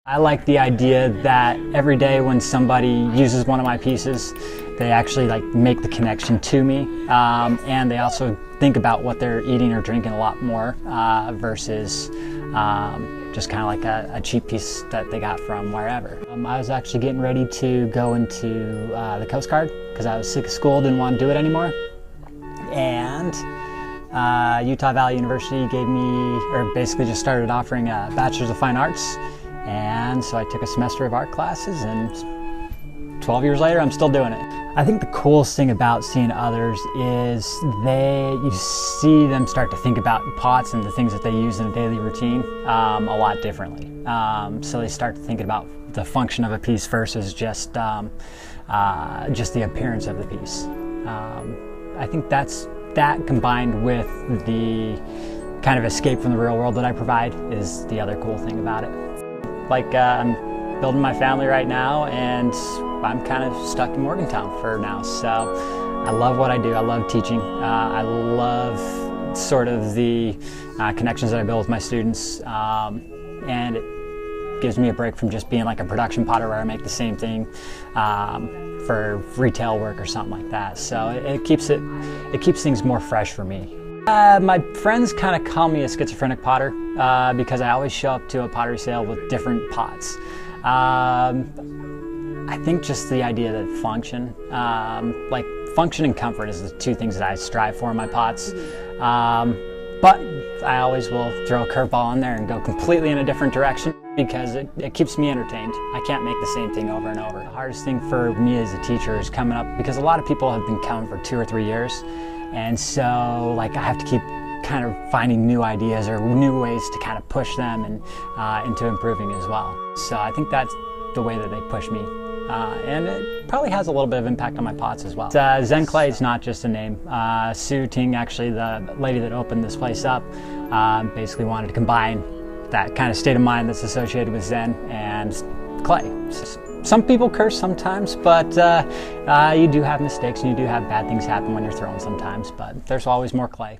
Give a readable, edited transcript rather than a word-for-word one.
I like the idea that every day when somebody uses one of my pieces, they actually make the connection to me, and they also think about what they're eating or drinking a lot more versus just kind of like a cheap piece that they got from wherever. I was actually getting ready to go into the Coast Guard because I was sick of school, didn't want to do it anymore, and Utah Valley University gave me, or basically just started offering a Bachelor's of Fine Arts. And so I took a semester of art classes, and 12 years later I'm still doing it. I think the coolest thing about seeing others is you see them start to think about pots and the things that they use in a daily routine a lot differently. So they start thinking about the function of a piece versus just the appearance of the piece. I think that combined with the kind of escape from the real world that I provide is the other cool thing about it. I'm building my family right now, and I'm kind of stuck in Morgantown for now. So I love what I do. I love teaching. I love sort of the connections that I build with my students, and it gives me a break from just being like a production potter where I make the same thing for retail work or something like that. So it keeps things more fresh for me. My friends kind of call me a schizophrenic potter because I always show up to a pottery sale with different pots. I think just the idea that function and comfort is the two things that I strive for in my pots. But I always will throw a curveball in there and go completely in a different direction because it keeps me entertained. I can't make the same thing over and over. The hardest thing for me as a teacher is coming up, because a lot of people have been coming for 2 or 3 years. And so I have to keep kind of finding new ideas or new ways to kind of push them and into improving as well. So I think that's the way that they push me. And it probably has a little bit of impact on my pots as well. Zen Clay is not just a name. Sue Ting, actually the lady that opened this place up, basically wanted to combine that kind of state of mind that's associated with Zen and clay. Some people curse sometimes, but you do have mistakes and you do have bad things happen when you're throwing sometimes, but there's always more clay.